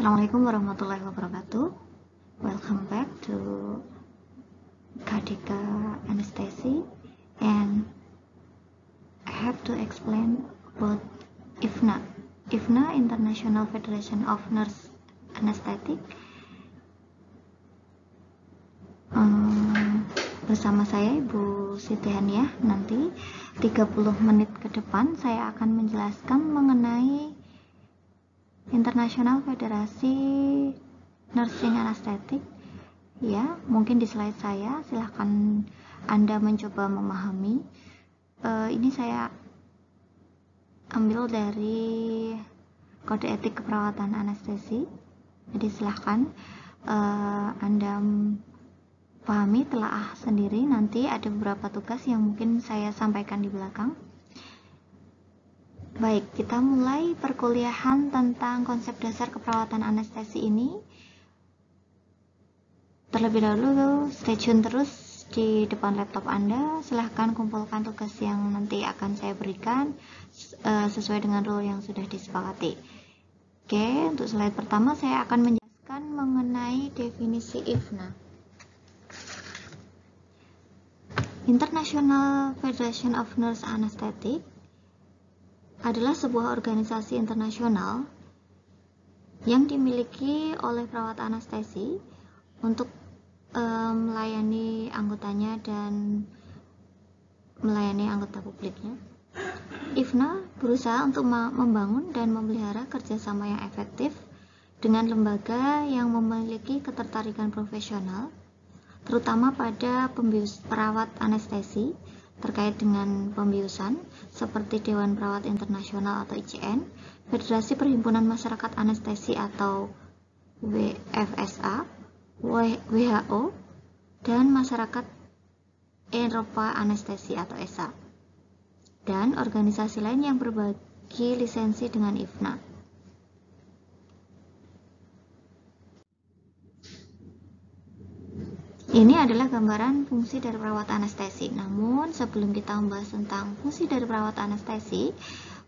Assalamualaikum warahmatullahi wabarakatuh. Welcome back to Kartika Anesthesia, and I have to explain about IFNA. IFNA, International Federation of Nurse Anesthetic. Bersama saya Ibu Siti Haniah. Nanti 30 menit ke depan saya akan menjelaskan mengenai International Federasi Nursing Anesthetic. Ya, mungkin di slide saya, silahkan Anda mencoba memahami. Ini saya ambil dari kode etik keperawatan anestesi. Jadi silahkan Anda pahami, telaah sendiri. Nanti ada beberapa tugas yang mungkin saya sampaikan di belakang. Baik, kita mulai perkuliahan tentang konsep dasar keperawatan anestesi ini. Terlebih dahulu, stay tune terus di depan laptop Anda. Silahkan kumpulkan tugas yang nanti akan saya berikan sesuai dengan rule yang sudah disepakati. Oke, untuk slide pertama saya akan menjelaskan mengenai definisi IFNA. International Federation of Nurse Anesthetic adalah sebuah organisasi internasional yang dimiliki oleh perawat anestesi untuk melayani anggotanya dan melayani anggota publiknya. IFNA berusaha untuk membangun dan memelihara kerjasama yang efektif dengan lembaga yang memiliki ketertarikan profesional, terutama pada perawat anestesi terkait dengan pembiusan, seperti Dewan Perawat Internasional atau ICN, Federasi Perhimpunan Masyarakat Anestesi atau WFSA, WHO, dan Masyarakat Eropa Anestesi atau ESA, dan organisasi lain yang berbagi lisensi dengan IFNA. Ini adalah gambaran fungsi dari perawat anestesi. Namun sebelum kita membahas tentang fungsi dari perawat anestesi,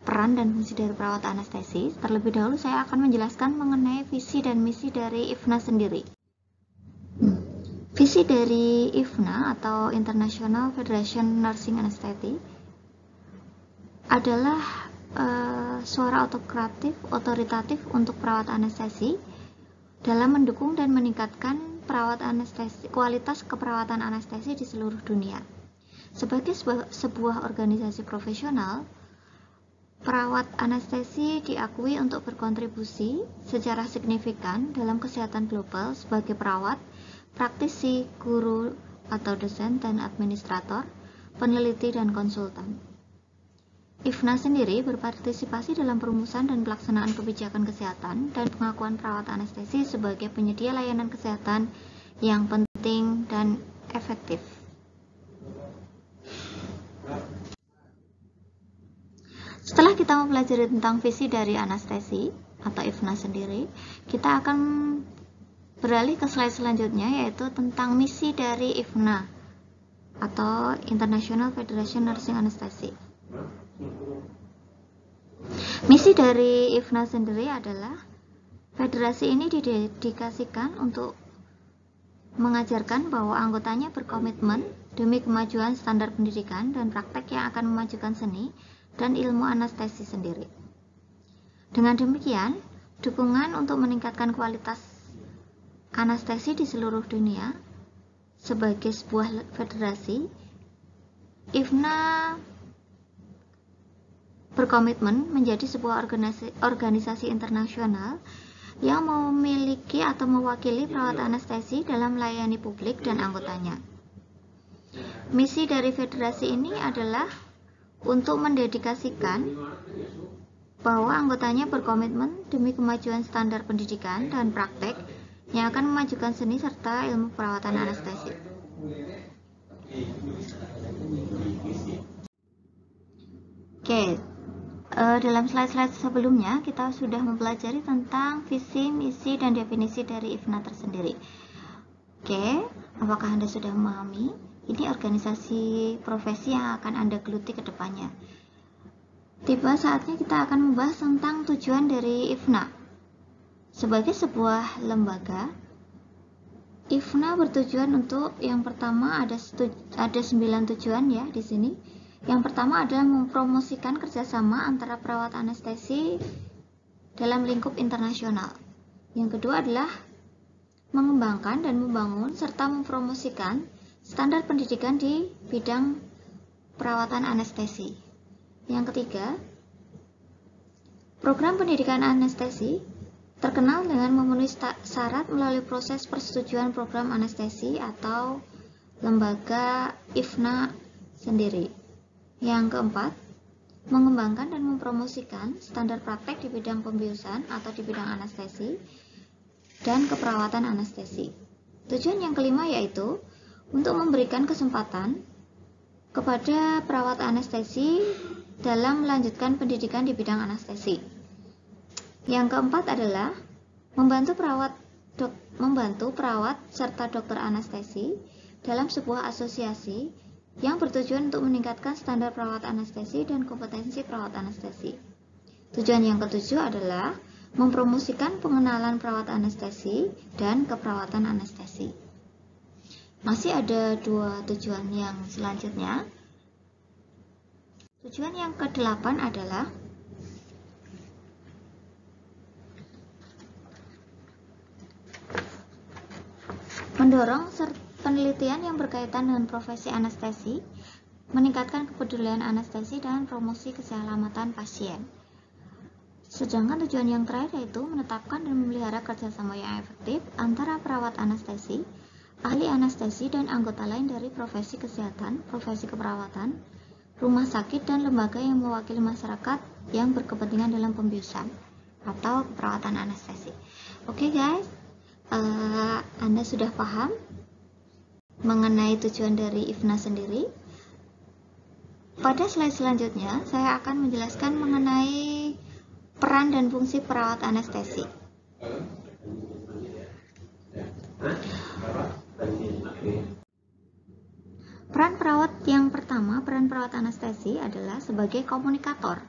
peran dan fungsi dari perawat anestesi, terlebih dahulu saya akan menjelaskan mengenai visi dan misi dari IFNA sendiri. Visi dari IFNA atau International Federation Nursing Anesthetic adalah suara otoritatif untuk perawat anestesi dalam mendukung dan meningkatkan kualitas keperawatan anestesi di seluruh dunia. Sebagai sebuah organisasi profesional, perawat anestesi diakui untuk berkontribusi secara signifikan dalam kesehatan global sebagai perawat, praktisi, guru atau dosen dan administrator, peneliti dan konsultan. IFNA sendiri berpartisipasi dalam perumusan dan pelaksanaan kebijakan kesehatan dan pengakuan perawat anestesi sebagai penyedia layanan kesehatan yang penting dan efektif. Setelah kita mempelajari tentang visi dari anestesi atau IFNA sendiri, kita akan beralih ke slide selanjutnya, yaitu tentang misi dari IFNA atau International Federation Nursing Anesthetic. Misi dari IFNA sendiri adalah federasi ini didedikasikan untuk mengajarkan bahwa anggotanya berkomitmen demi kemajuan standar pendidikan dan praktek yang akan memajukan seni dan ilmu anestesi sendiri. Dengan demikian, dukungan untuk meningkatkan kualitas anestesi di seluruh dunia sebagai sebuah federasi, IFNA berkomitmen menjadi sebuah organisasi internasional yang memiliki atau mewakili perawat anestesi dalam melayani publik dan anggotanya. Misi dari federasi ini adalah untuk mendedikasikan bahwa anggotanya berkomitmen demi kemajuan standar pendidikan dan praktek yang akan memajukan seni serta ilmu perawatan anestesi. Oke. Dalam slide-slide sebelumnya kita sudah mempelajari tentang visi, misi, dan definisi dari IFNA tersendiri. Oke, apakah Anda sudah memahami? Ini organisasi profesi yang akan Anda geluti ke depannya. Tiba saatnya kita akan membahas tentang tujuan dari IFNA. Sebagai sebuah lembaga, IFNA bertujuan untuk yang pertama ada 9 tujuan ya di sini. Yang pertama adalah mempromosikan kerjasama antara perawat anestesi dalam lingkup internasional. Yang kedua adalah mengembangkan dan membangun serta mempromosikan standar pendidikan di bidang perawatan anestesi. Yang ketiga, program pendidikan anestesi terkenal dengan memenuhi syarat melalui proses persetujuan program anestesi atau lembaga IFNA sendiri. Yang keempat, mengembangkan dan mempromosikan standar praktek di bidang pembiusan atau di bidang anestesi dan keperawatan anestesi. Tujuan yang kelima yaitu untuk memberikan kesempatan kepada perawat anestesi dalam melanjutkan pendidikan di bidang anestesi. Yang keempat adalah membantu perawat serta dokter anestesi dalam sebuah asosiasi yang bertujuan untuk meningkatkan standar perawat anestesi dan kompetensi perawat anestesi. Tujuan yang ketujuh adalah mempromosikan pengenalan perawat anestesi dan keperawatan anestesi. Masih ada 2 tujuan yang selanjutnya. Tujuan yang ke-8 adalah mendorong penelitian yang berkaitan dengan profesi anestesi, meningkatkan kepedulian anestesi dan promosi keselamatan pasien. Sedangkan tujuan yang terakhir yaitu menetapkan dan memelihara kerjasama yang efektif antara perawat anestesi, ahli anestesi, dan anggota lain dari profesi kesehatan, profesi keperawatan, rumah sakit, dan lembaga yang mewakili masyarakat yang berkepentingan dalam pembiusan atau keperawatan anestesi. Oke guys, Anda sudah paham mengenai tujuan dari IFNA sendiri. Pada slide selanjutnya, saya akan menjelaskan mengenai peran dan fungsi perawat anestesi. Peran perawat yang pertama, peran perawat anestesi adalah sebagai komunikator.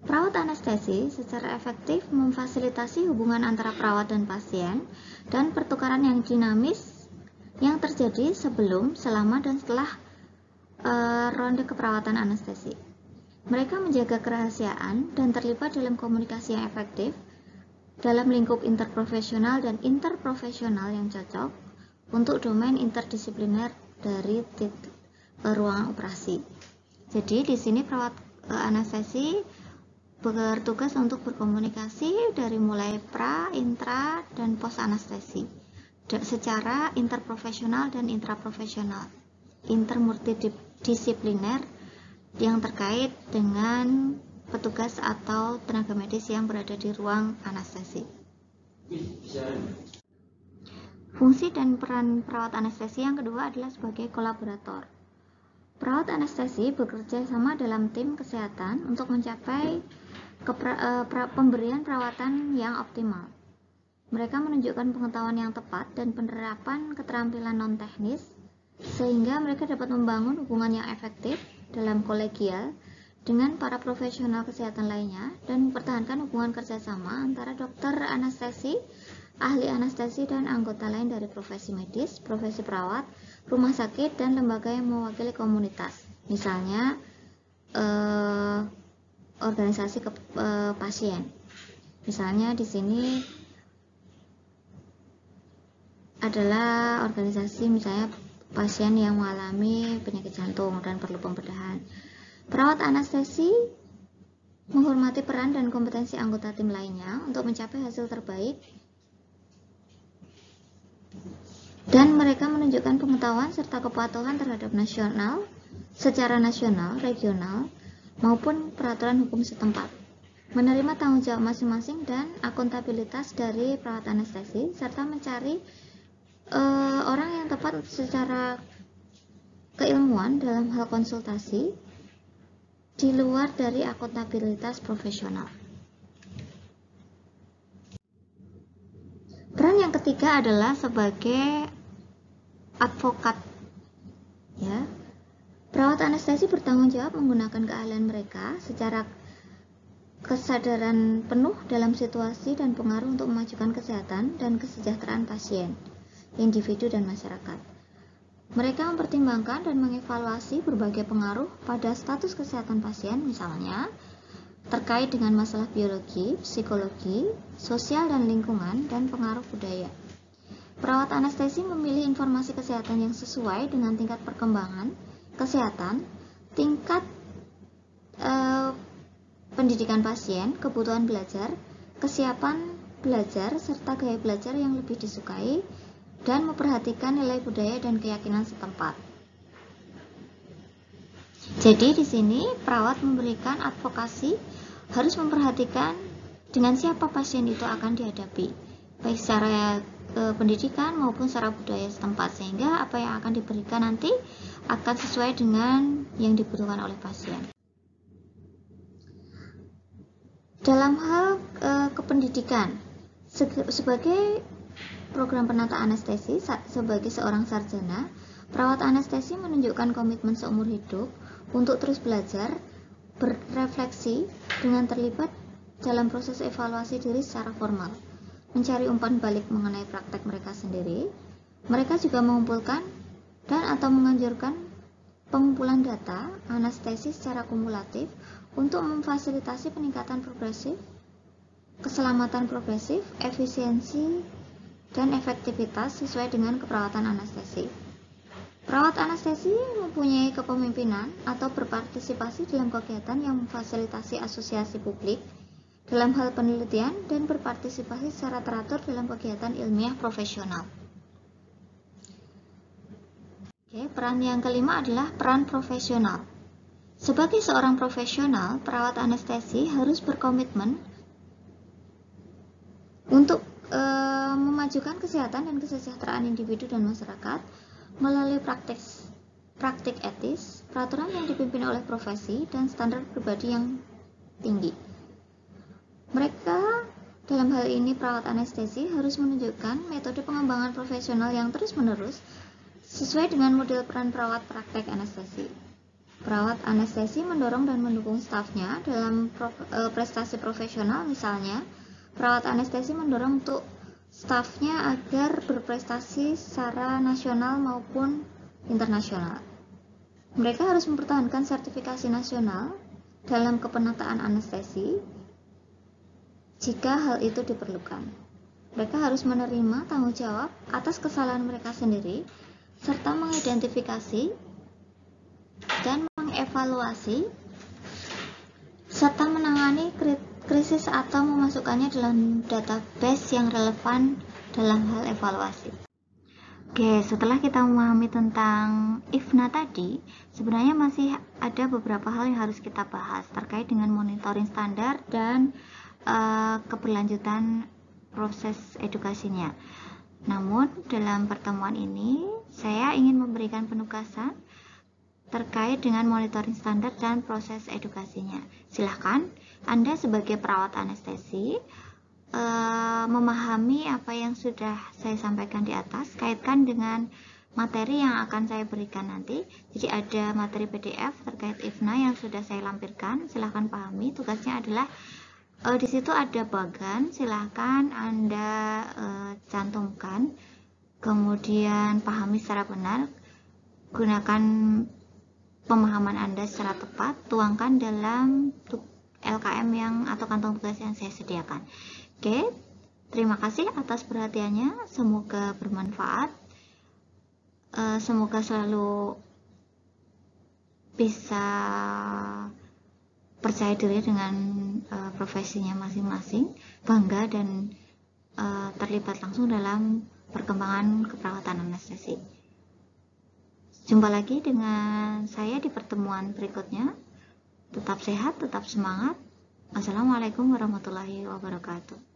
Perawat anestesi secara efektif memfasilitasi hubungan antara perawat dan pasien dan pertukaran yang dinamis yang terjadi sebelum, selama, dan setelah ronde keperawatan anestesi. Mereka menjaga kerahasiaan dan terlibat dalam komunikasi yang efektif dalam lingkup interprofesional dan interprofesional yang cocok untuk domain interdisipliner dari ruangan operasi. Jadi di sini perawat anestesi bertugas untuk berkomunikasi dari mulai pra, intra, dan post anestesi secara interprofesional dan intraprofesional, intermultidisipliner yang terkait dengan petugas atau tenaga medis yang berada di ruang anestesi. Fungsi dan peran perawat anestesi yang kedua adalah sebagai kolaborator. Perawat anestesi bekerja sama dalam tim kesehatan untuk mencapai pemberian perawatan yang optimal. Mereka menunjukkan pengetahuan yang tepat dan penerapan keterampilan non-teknis sehingga mereka dapat membangun hubungan yang efektif dalam kolegial dengan para profesional kesehatan lainnya dan mempertahankan hubungan kerjasama antara dokter anestesi, ahli anestesi, dan anggota lain dari profesi medis, profesi perawat, rumah sakit, dan lembaga yang mewakili komunitas. Misalnya organisasi pasien. Misalnya di sini adalah organisasi misalnya pasien yang mengalami penyakit jantung dan perlu pembedahan. Perawat anestesi menghormati peran dan kompetensi anggota tim lainnya untuk mencapai hasil terbaik dan mereka menunjukkan pengetahuan serta kepatuhan terhadap secara nasional, regional, maupun peraturan hukum setempat. Menerima tanggung jawab masing-masing dan akuntabilitas dari perawat anestesi serta mencari orang yang tepat secara keilmuan dalam hal konsultasi di luar dari akuntabilitas profesional. Peran yang ketiga adalah sebagai advokat. Ya, perawat anestesi bertanggung jawab menggunakan keahlian mereka secara kesadaran penuh dalam situasi dan pengaruh untuk memajukan kesehatan dan kesejahteraan pasien, individu, dan masyarakat. Mereka mempertimbangkan dan mengevaluasi berbagai pengaruh pada status kesehatan pasien, misalnya terkait dengan masalah biologi, psikologi, sosial dan lingkungan, dan pengaruh budaya. Perawat anestesi memilih informasi kesehatan yang sesuai dengan tingkat perkembangan kesehatan, tingkat pendidikan pasien, kebutuhan belajar, kesiapan belajar, serta gaya belajar yang lebih disukai, dan memperhatikan nilai budaya dan keyakinan setempat. Jadi di sini perawat memberikan advokasi, harus memperhatikan dengan siapa pasien itu akan dihadapi, baik secara pendidikan maupun secara budaya setempat, sehingga apa yang akan diberikan nanti akan sesuai dengan yang dibutuhkan oleh pasien. Dalam hal kependidikan, sebagai program penata anestesi, sebagai seorang sarjana, perawat anestesi menunjukkan komitmen seumur hidup untuk terus belajar, berrefleksi dengan terlibat dalam proses evaluasi diri secara formal, mencari umpan balik mengenai praktek mereka sendiri. Mereka juga mengumpulkan dan atau menganjurkan pengumpulan data anestesi secara kumulatif untuk memfasilitasi peningkatan progresif, keselamatan progresif, efisiensi, dan efektivitas sesuai dengan keperawatan anestesi. Perawat anestesi mempunyai kepemimpinan atau berpartisipasi dalam kegiatan yang memfasilitasi asosiasi publik dalam hal penelitian dan berpartisipasi secara teratur dalam kegiatan ilmiah profesional. Peran yang kelima adalah peran profesional. Sebagai seorang profesional, perawat anestesi harus berkomitmen untuk memajukan kesehatan dan kesejahteraan individu dan masyarakat melalui praktik etis, peraturan yang dipimpin oleh profesi, dan standar pribadi yang tinggi. Mereka, dalam hal ini perawat anestesi, harus menunjukkan metode pengembangan profesional yang terus-menerus sesuai dengan model peran perawat praktek anestesi. Perawat anestesi mendorong dan mendukung stafnya dalam prestasi profesional, misalnya perawat anestesi mendorong untuk stafnya agar berprestasi secara nasional maupun internasional. Mereka harus mempertahankan sertifikasi nasional dalam kepenataan anestesi jika hal itu diperlukan. Mereka harus menerima tanggung jawab atas kesalahan mereka sendiri, serta mengidentifikasi dan mengevaluasi serta menangani krisis atau memasukkannya dalam database yang relevan dalam hal evaluasi. Oke, setelah kita memahami tentang IFNA tadi, sebenarnya masih ada beberapa hal yang harus kita bahas terkait dengan monitoring standar dan keberlanjutan proses edukasinya. Namun, dalam pertemuan ini, saya ingin memberikan penugasan terkait dengan monitoring standar dan proses edukasinya. Silahkan Anda sebagai perawat anestesi memahami apa yang sudah saya sampaikan di atas, kaitkan dengan materi yang akan saya berikan nanti. Jadi ada materi PDF terkait IFNA yang sudah saya lampirkan, silahkan pahami. Tugasnya adalah di situ ada bagan, silahkan Anda cantumkan, kemudian pahami secara benar, gunakan pemahaman Anda secara tepat, tuangkan dalam LKM yang atau kantong tugas yang saya sediakan. Oke, terima kasih atas perhatiannya, semoga bermanfaat, semoga selalu bisa percaya diri dengan profesinya masing-masing, bangga dan terlibat langsung dalam perkembangan keperawatan anestesi. Jumpa lagi dengan saya di pertemuan berikutnya. Tetap sehat, tetap semangat. Assalamualaikum warahmatullahi wabarakatuh.